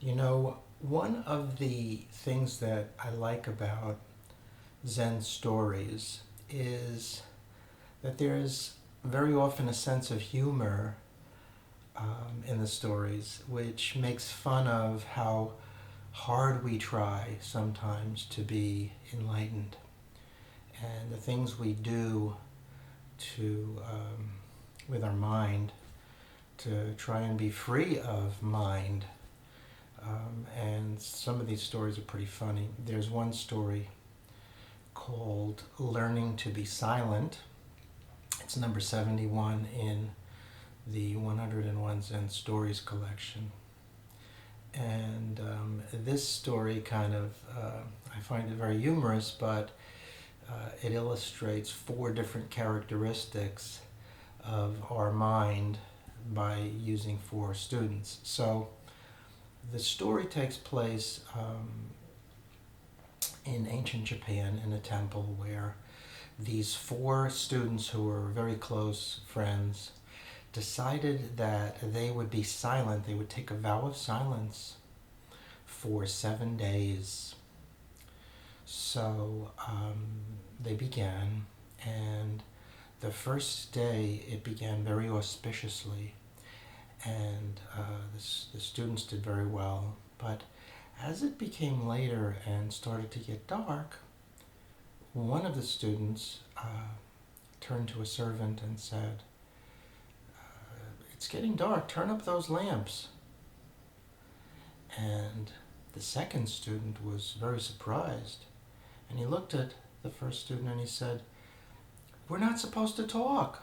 One of the things that I like about Zen stories is that there's very often a sense of humor in the stories, which makes fun of how hard we try sometimes to be enlightened and the things we do to with our mind to try and be free of mind. And some of these stories are pretty funny. There's one story called Learning to Be Silent. It's number 71 in the 101 Zen Stories collection. And this story I find it very humorous, but it illustrates four different characteristics of our mind by using four students. So the story takes place in ancient Japan in a temple where these four students who were very close friends decided that they would be silent. They would take a vow of silence for 7 days. So they began, and the first day it began very auspiciously, and the students did very well. But as it became later and started to get dark, one of the students turned to a servant and said, "It's getting dark, turn up those lamps." And the second student was very surprised, and he looked at the first student and he said, "We're not supposed to talk."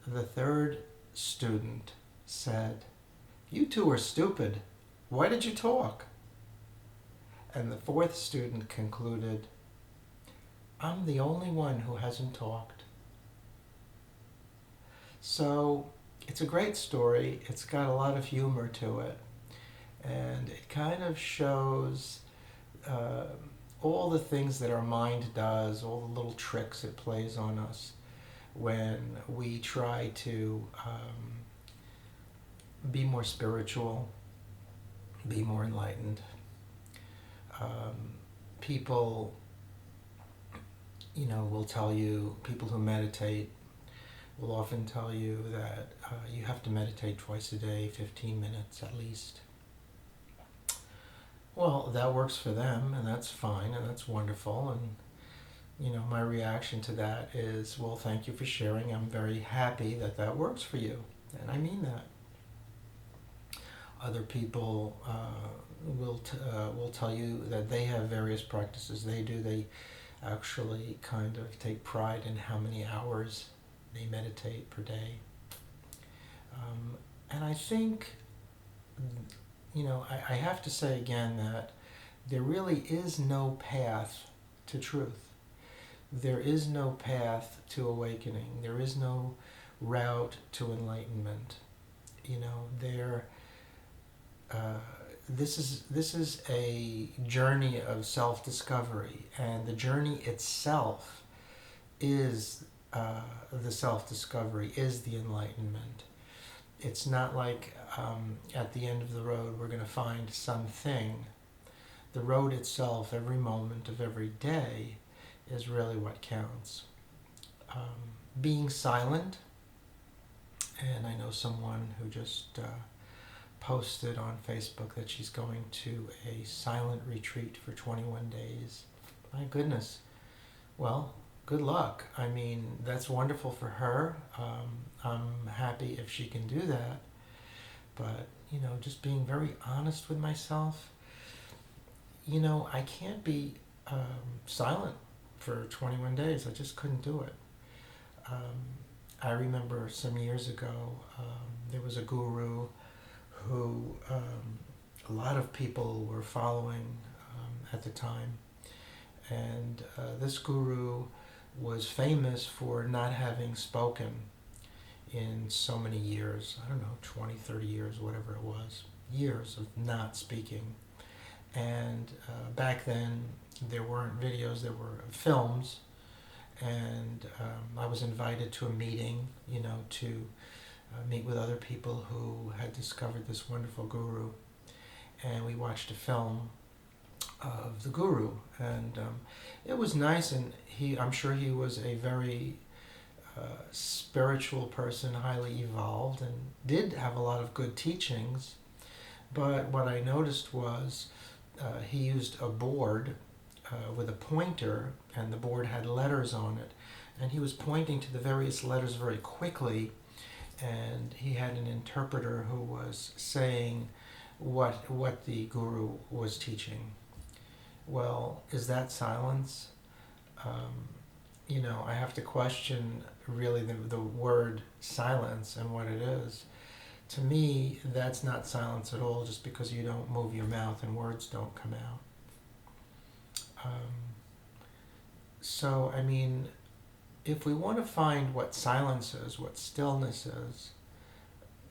The third student said, "You two are stupid. Why did you talk?" And the fourth student concluded, "I'm the only one who hasn't talked." So it's a great story. It's got a lot of humor to it. And it kind of shows all the things that our mind does, all the little tricks it plays on us when we try to be more spiritual, be more enlightened. People, will tell you, people who meditate will often tell you that you have to meditate twice a day, 15 minutes at least. Well, that works for them, and that's fine, and that's wonderful. And, my reaction to that is, well, thank you for sharing. I'm very happy that that works for you. And I mean that. Other people will tell you that they have various practices they do. They actually kind of take pride in how many hours they meditate per day. And I think, I have to say again that there really is no path to truth. There is no path to awakening. There is no route to enlightenment. This is a journey of self-discovery, and the journey itself is the self-discovery, is the enlightenment. It's not like at the end of the road we're going to find something. The road itself, every moment of every day, is really what counts. Being silent, and I know someone who just posted on Facebook that she's going to a silent retreat for 21 days. My goodness. Well, good luck. I mean, that's wonderful for her. I'm happy if she can do that. But, just being very honest with myself, I can't be silent for 21 days. I just couldn't do it. I remember some years ago, there was a guru who a lot of people were following at the time. And this guru was famous for not having spoken in so many years. I don't know, 20, 30 years, whatever it was. Years of not speaking. And back then, there weren't videos, there were films. And I was invited to a meeting, to meet with other people who had discovered this wonderful guru. And we watched a film of the guru, and it was nice. And I'm sure he was a very spiritual person, highly evolved, and did have a lot of good teachings. But what I noticed was he used a board with a pointer, and the board had letters on it, and he was pointing to the various letters very quickly, and he had an interpreter who was saying what the guru was teaching. Well, is that silence? Um, I have to question really the word silence and what it is. To me, that's not silence at all, just because you don't move your mouth and words don't come out. So, I mean, if we want to find what silence is, what stillness is,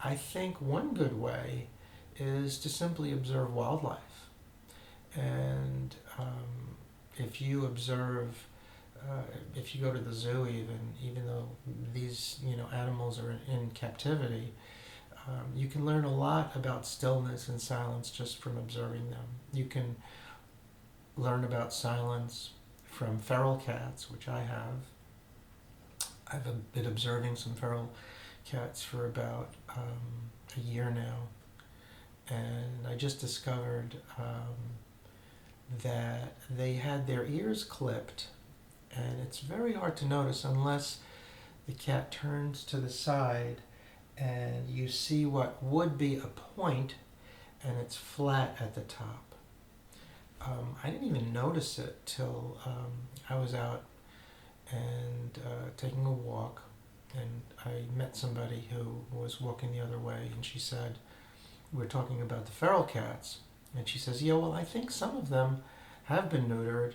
I think one good way is to simply observe wildlife. And if you observe, if you go to the zoo, even though these animals are in captivity, you can learn a lot about stillness and silence just from observing them. You can learn about silence from feral cats, which I have. I've been observing some feral cats for about a year now, and I just discovered that they had their ears clipped, and it's very hard to notice unless the cat turns to the side and you see what would be a point, and it's flat at the top. I didn't even notice it till I was out and taking a walk, and I met somebody who was walking the other way, and she said, we were talking about the feral cats, and she says, yeah, well, I think some of them have been neutered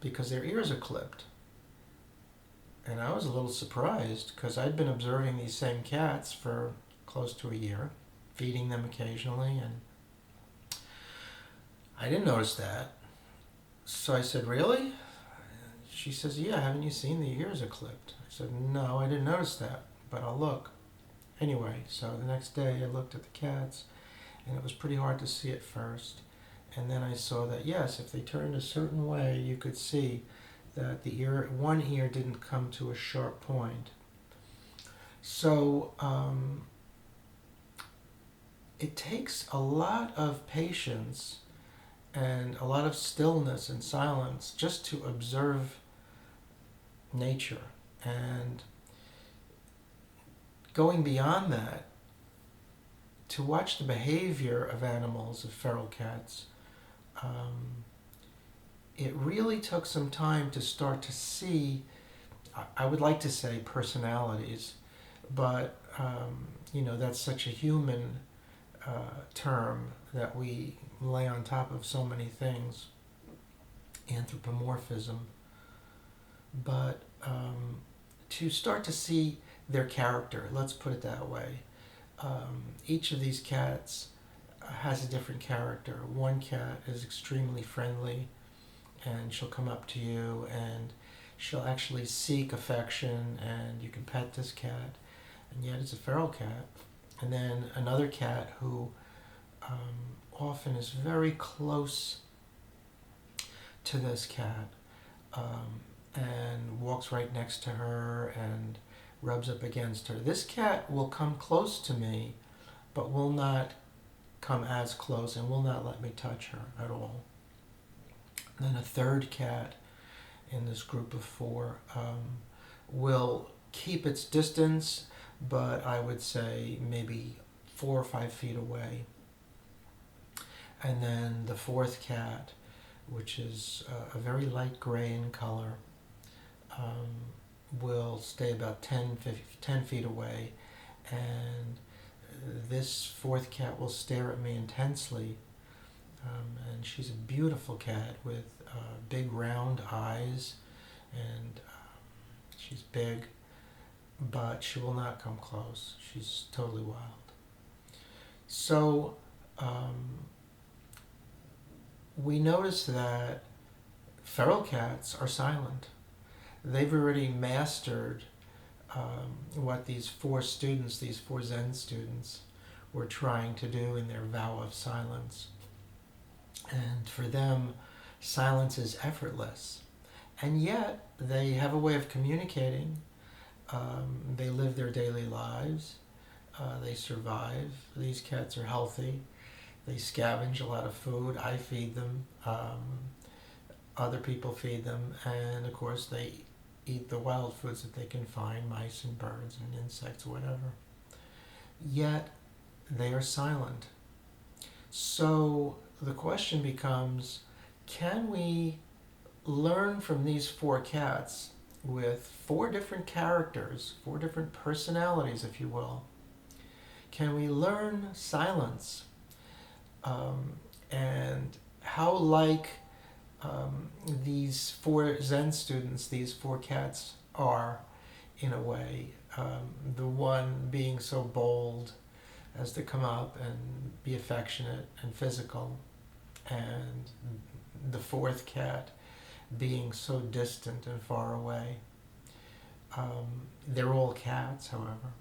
because their ears are clipped. And I was a little surprised, because I'd been observing these same cats for close to a year, feeding them occasionally, and I didn't notice that. So I said, really? She says, yeah, haven't you seen the ears are clipped? I said, no, I didn't notice that, but I'll look. Anyway, so the next day I looked at the cats, and it was pretty hard to see at first. And then I saw that, yes, if they turned a certain way, you could see that one ear didn't come to a sharp point. So it takes a lot of patience and a lot of stillness and silence just to observe nature. And going beyond that, to watch the behavior of animals, of feral cats, it really took some time to start to see, I would like to say personalities, but that's such a human term that we lay on top of so many things, anthropomorphism. But to start to see their character, let's put it that way. Each of these cats has a different character. One cat is extremely friendly, and she'll come up to you and she'll actually seek affection, and you can pet this cat, and yet it's a feral cat. And then another cat who often is very close to this cat and walks right next to her and rubs up against her. This cat will come close to me, but will not come as close and will not let me touch her at all. And then a third cat in this group of four will keep its distance, but I would say maybe 4 or 5 feet away. And then the fourth cat, which is a very light gray in color, will stay about 10 feet away, and this fourth cat will stare at me intensely, and she's a beautiful cat with big round eyes, and she's big, but she will not come close. She's totally wild. So we notice that feral cats are silent. They've already mastered what these four students, these four Zen students, were trying to do in their vow of silence. And for them, silence is effortless. And yet, they have a way of communicating. They live their daily lives. They survive. These cats are healthy. They scavenge a lot of food. I feed them. Other people feed them. And of course, they eat the wild foods that they can find, mice and birds and insects, whatever. Yet, they are silent. So the question becomes, can we learn from these four cats with four different characters, four different personalities, if you will? Can we learn silence? And how like these four Zen students, these four cats are, in a way. The one being so bold as to come up and be affectionate and physical, and the fourth cat being so distant and far away. They're all cats, however.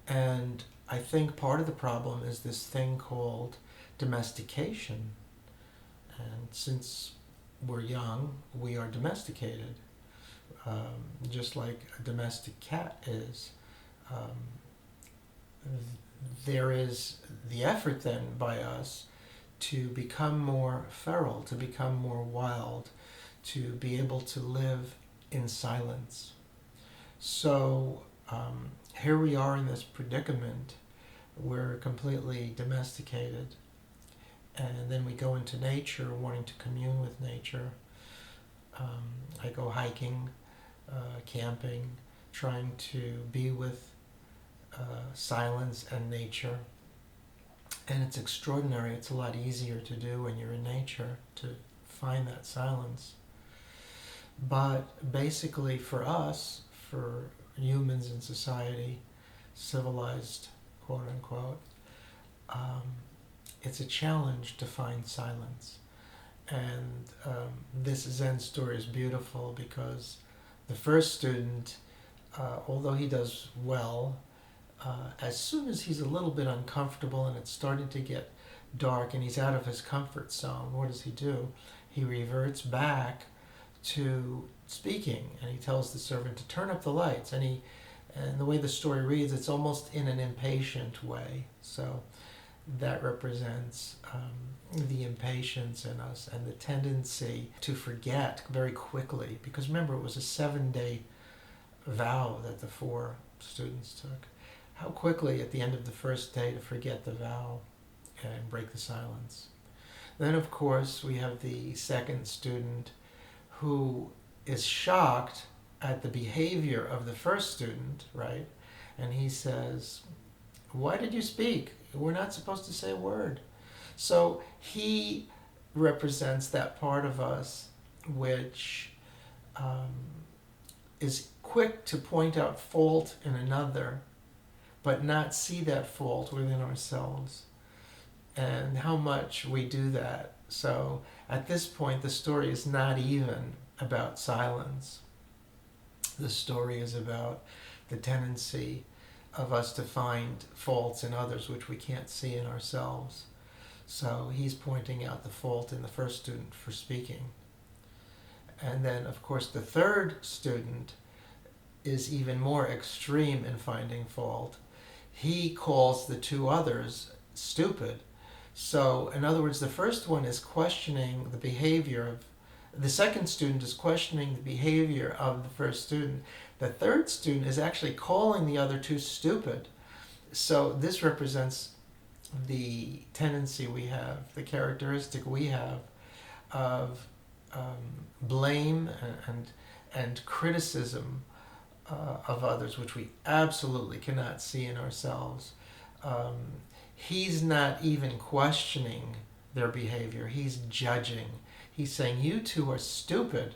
And I think part of the problem is this thing called domestication. And since we're young, we are domesticated, just like a domestic cat is. There is the effort then by us to become more feral, to become more wild, to be able to live in silence. So here we are in this predicament. We're completely domesticated. And then we go into nature, wanting to commune with nature. I go hiking, camping, trying to be with silence and nature. And it's extraordinary. It's a lot easier to do when you're in nature, to find that silence. But basically for us, for humans in society, civilized, quote unquote, it's a challenge to find silence. And this Zen story is beautiful because the first student, although he does well, as soon as he's a little bit uncomfortable and it's starting to get dark and he's out of his comfort zone, what does he do? He reverts back to speaking, and he tells the servant to turn up the lights. And the way the story reads, it's almost in an impatient way. So that represents the impatience in us and the tendency to forget very quickly. Because remember, it was a 7-day vow that the four students took. How quickly at the end of the first day to forget the vow and break the silence. Then, of course, we have the second student who is shocked at the behavior of the first student, right? And he says, "Why did you speak? We're not supposed to say a word." So he represents that part of us which is quick to point out fault in another, but not see that fault within ourselves, and how much we do that. So at this point, the story is not even about silence. The story is about the tendency of us to find faults in others which we can't see in ourselves. So he's pointing out the fault in the first student for speaking. And then, of course, the third student is even more extreme in finding fault. He calls the two others stupid. So, in other words, the first one is questioning the behavior of, the second student is questioning the behavior of the first student. The third student is actually calling the other two stupid. So this represents the tendency we have, the characteristic we have of blame and criticism of others, which we absolutely cannot see in ourselves. He's not even questioning their behavior. He's judging. He's saying, "You two are stupid.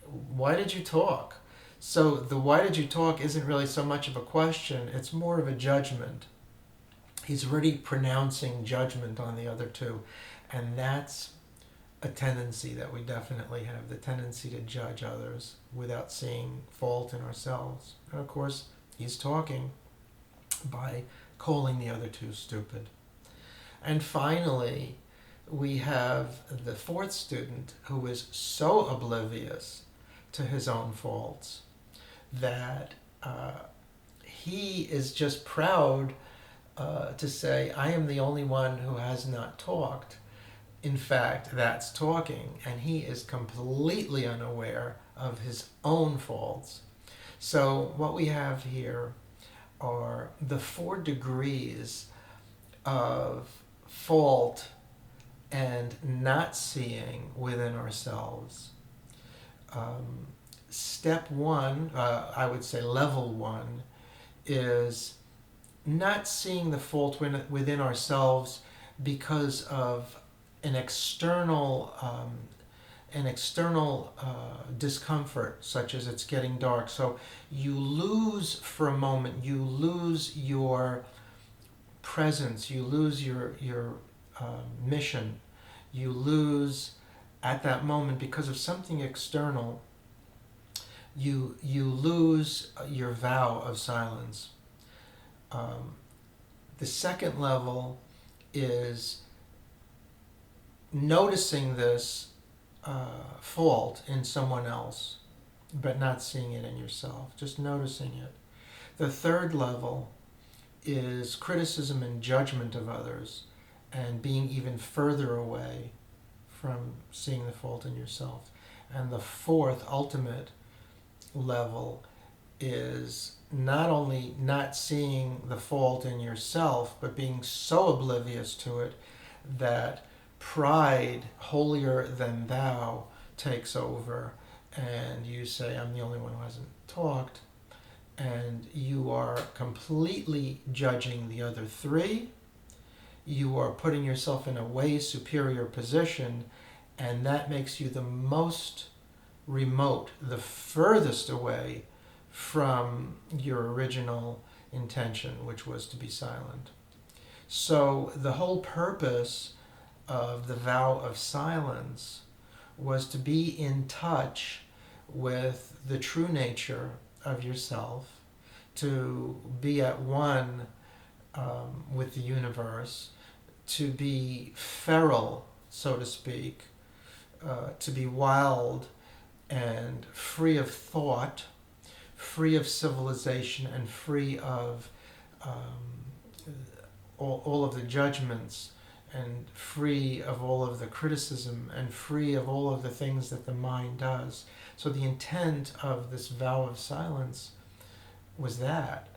Why did you talk?" So the "why did you talk" isn't really so much of a question. It's more of a judgment. He's already pronouncing judgment on the other two. And that's a tendency that we definitely have, the tendency to judge others without seeing fault in ourselves. And of course, he's talking by calling the other two stupid. And finally, we have the fourth student who is so oblivious to his own faults that he is just proud to say, I am the only one who has not talked. In fact, that's talking, and he is completely unaware of his own faults. So what we have here are the 4 degrees of fault and not seeing within ourselves. Step 1, I would say level 1, is not seeing the fault within ourselves because of an external discomfort, such as it's getting dark. So you lose for a moment, you lose your presence, you lose your mission, you lose at that moment because of something external. You lose your vow of silence. The second level is noticing this fault in someone else, but not seeing it in yourself, just noticing it. The third level is criticism and judgment of others, and being even further away from seeing the fault in yourself. And the fourth, ultimate level is not only not seeing the fault in yourself, but being so oblivious to it that pride, holier than thou, takes over, and you say, I'm the only one who hasn't talked, and you are completely judging the other 3. You are putting yourself in a way superior position, and that makes you the most remote, the furthest away from your original intention, which was to be silent. So the whole purpose of the vow of silence was to be in touch with the true nature of yourself, to be at one with the universe, to be feral, so to speak, to be wild and free of thought, free of civilization, and free of all of the judgments, and free of all of the criticism, and free of all of the things that the mind does. So the intent of this vow of silence was that.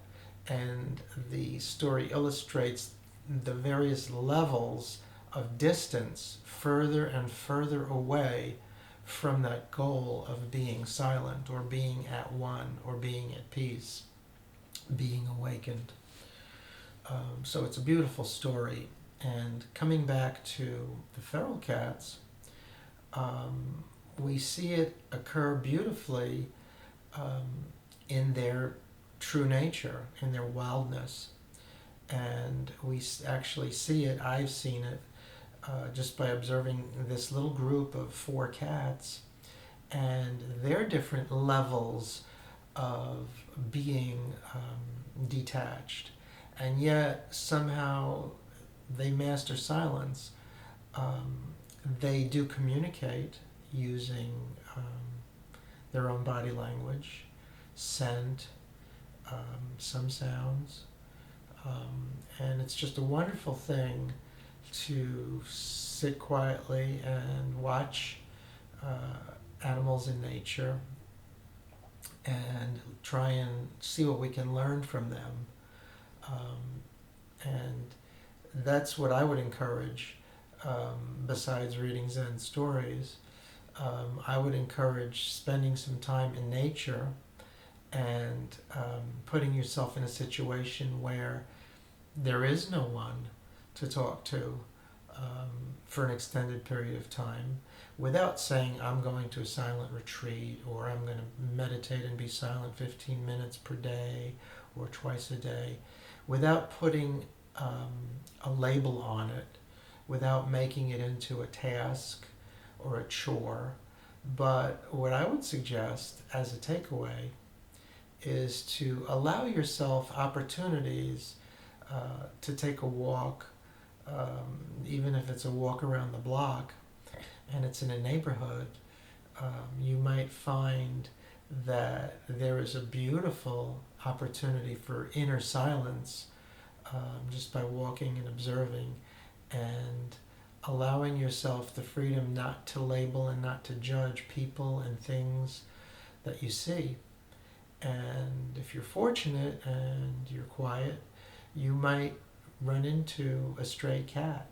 And the story illustrates the various levels of distance further and further away from that goal of being silent, or being at one, or being at peace, being awakened. So it's a beautiful story. And coming back to the feral cats, we see it occur beautifully in their true nature, in their wildness. And we actually see it, I've seen it, just by observing this little group of 4 cats and their different levels of being detached. And yet somehow they master silence. They do communicate using their own body language, scent, some sounds. And it's just a wonderful thing to sit quietly and watch animals in nature and try and see what we can learn from them. And that's what I would encourage, besides reading Zen stories. I would encourage spending some time in nature and putting yourself in a situation where there is no one to talk to for an extended period of time, without saying, I'm going to a silent retreat, or I'm going to meditate and be silent 15 minutes per day or twice a day, without putting a label on it, without making it into a task or a chore. But what I would suggest as a takeaway is to allow yourself opportunities to take a walk, even if it's a walk around the block and it's in a neighborhood. You might find that there is a beautiful opportunity for inner silence, just by walking and observing and allowing yourself the freedom not to label and not to judge people and things that you see. And if you're fortunate and you're quiet, you might run into a stray cat